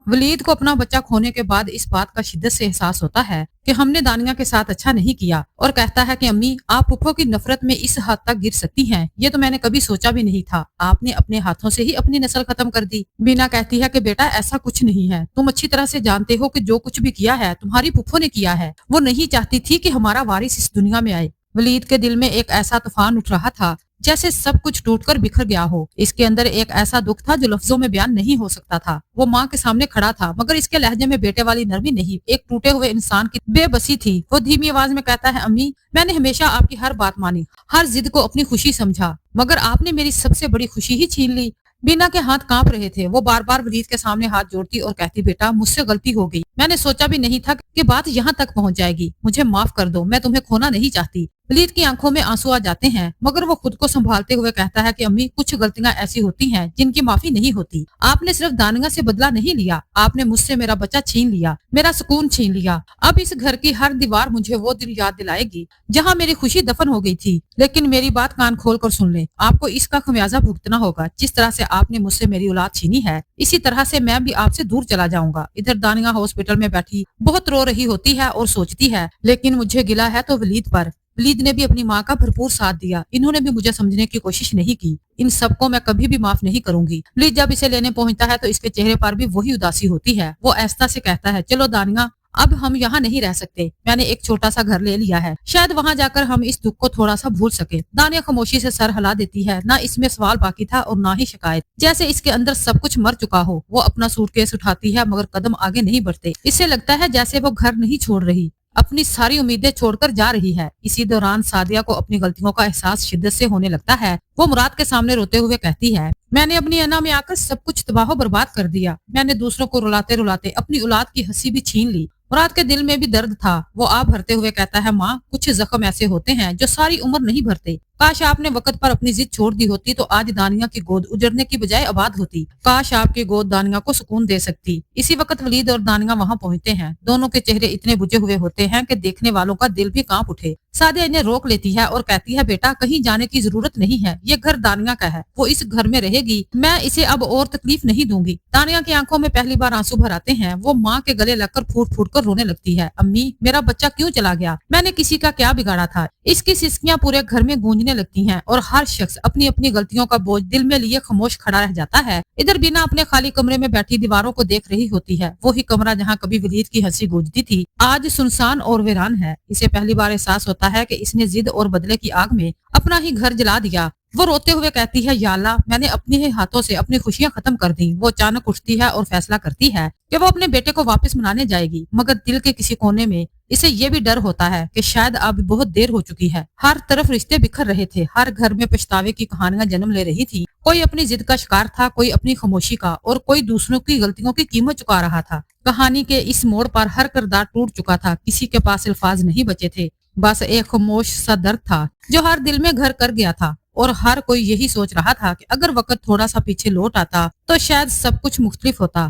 वलीद को अपना बच्चा खोने के बाद इस बात का शिद्दत से एहसास होता है कि हमने दानिया के साथ अच्छा नहीं किया और कहता है कि अम्मी आप पुप्पो की नफरत में इस हद तक गिर सकती हैं, ये तो मैंने कभी सोचा भी नहीं था। आपने अपने हाथों से ही अपनी नस्ल खत्म कर दी। बीना कहती है कि बेटा ऐसा कुछ नहीं है, तुम अच्छी तरह से जानते हो कि जो कुछ भी किया है तुम्हारी पुप्पो ने किया है। वो नहीं चाहती थी कि हमारा वारिस इस दुनिया में आए। वलीद के दिल में एक ऐसा तूफान उठ रहा था जैसे सब कुछ टूटकर बिखर गया हो। इसके अंदर एक ऐसा दुख था जो लफ्जों में बयान नहीं हो सकता था। वो माँ के सामने खड़ा था मगर इसके लहजे में बेटे वाली नरमी नहीं, एक टूटे हुए इंसान की बेबसी थी। वो धीमी आवाज में कहता है, अम्मी मैंने हमेशा आपकी हर बात मानी, हर जिद को अपनी खुशी समझा, मगर आपने मेरी सबसे बड़ी खुशी ही छीन ली। बीना के हाथ कांप रहे थे। वो बार बार वलीद के सामने हाथ जोड़ती और कहती, बेटा मुझसे गलती हो गई, मैंने सोचा भी नहीं था कि बात यहाँ तक पहुँच जाएगी, मुझे माफ कर दो, मैं तुम्हें खोना नहीं चाहती। वलीद की आंखों में आंसू आ जाते हैं मगर वो खुद को संभालते हुए कहता है कि अम्मी कुछ गलतियां ऐसी होती हैं जिनकी माफी नहीं होती। आपने सिर्फ दानिया से बदला नहीं लिया, आपने मुझसे मेरा बच्चा छीन लिया, मेरा सुकून छीन लिया। अब इस घर की हर दीवार मुझे वो दिन याद दिलाएगी जहाँ मेरी खुशी दफन हो गई थी। लेकिन मेरी बात कान खोल कर सुन ले, आपको इसका खमियाजा भुगतना होगा। जिस तरह से आपने मुझसे मेरी औलाद छीनी है, इसी तरह से मैं भी आपसे दूर चला जाऊंगा। इधर दानिया हॉस्पिटल में बैठी बहुत रो रही होती है और सोचती है, लेकिन मुझे गिला है तो वलीद पर। वलीद ने भी अपनी माँ का भरपूर साथ दिया, इन्होंने भी मुझे समझने की कोशिश नहीं की। इन सबको मैं कभी भी माफ नहीं करूंगी। वलीद जब इसे लेने पहुंचता है तो इसके चेहरे पर भी वही उदासी होती है। वो आहिस्ता से कहता है, चलो दानिया अब हम यहाँ नहीं रह सकते, मैंने एक छोटा सा घर ले लिया है, शायद वहाँ जाकर हम इस दुख को थोड़ा सा भूल सके। दानिया खामोशी से सर हिला देती है, ना इसमें सवाल बाकी था और ना ही शिकायत, जैसे इसके अंदर सब कुछ मर चुका हो। वो अपना सूटकेस उठाती है मगर कदम आगे नहीं बढ़ते। इसे लगता है जैसे वो घर नहीं छोड़ रही, अपनी सारी उम्मीदें छोड़कर जा रही है। इसी दौरान सादिया को अपनी गलतियों का एहसास शिद्दत से होने लगता है। वो मुराद के सामने रोते हुए कहती है, मैंने अपनी अना में आकर सब कुछ तबाह बर्बाद कर दिया, मैंने दूसरों को रुलाते रुलाते अपनी औलाद की हंसी भी छीन ली। मुराद के दिल में भी दर्द था। वो आ भरते हुए कहता है, माँ कुछ जख्म ऐसे होते हैं जो सारी उम्र नहीं भरते। काश आपने वक्त पर अपनी जिद छोड़ दी होती तो आज दानिया की गोद उजड़ने की बजाय आबाद होती। काश आपकी गोद दानिया को सुकून दे सकती। इसी वक्त वलीद और दानिया वहाँ पहुँचते हैं। दोनों के चेहरे इतने बुझे हुए होते हैं कि देखने वालों का दिल भी कांप उठे। सादिया इन्हें रोक लेती है और कहती है, बेटा कहीं जाने की जरूरत नहीं है, ये घर दानिया का है, वो इस घर में रहेगी, मैं इसे अब और तकलीफ नहीं दूंगी। दानिया की आंखों में पहली बार आंसू भर आते हैं। वो माँ के गले लगकर फूट फूट कर रोने लगती है, अम्मी मेरा बच्चा क्यों चला गया, मैंने किसी का क्या बिगाड़ा था। इसकी सिसकियां पूरे घर में गूंजने लगती हैं और हर शख्स अपनी अपनी गलतियों का बोझ दिल में लिए खामोश खड़ा रह जाता है। इधर बीना अपने खाली कमरे में बैठी दीवारों को देख रही होती है। वही कमरा जहाँ कभी वलीद की हंसी गूंजती थी आज सुनसान और वीरान है। इसे पहली बार एहसास होता है कि इसने जिद और बदले की आग में अपना ही घर जला दिया। वो रोते हुए कहती है, या अल्लाह मैंने अपने ही हाथों से अपनी खुशियां खत्म कर दी। वो अचानक उठती है और फैसला करती है कि वो अपने बेटे को वापस मनाने जाएगी, मगर दिल के किसी कोने में इसे ये भी डर होता है कि शायद अब बहुत देर हो चुकी है। हर तरफ रिश्ते बिखर रहे थे, हर घर में पछतावे की कहानियां जन्म ले रही थी। कोई अपनी जिद का शिकार था, कोई अपनी खामोशी का, और कोई दूसरों की गलतियों की कीमत चुका रहा था। कहानी के इस मोड़ पर हर किरदार टूट चुका था, किसी के पास अल्फाज नहीं बचे थे, बस एक खामोश सा दर्द था जो हर दिल में घर कर गया था। और हर कोई यही सोच रहा था कि अगर वक्त थोड़ा सा पीछे लौट आता तो शायद सब कुछ मुख्तलिफ होता।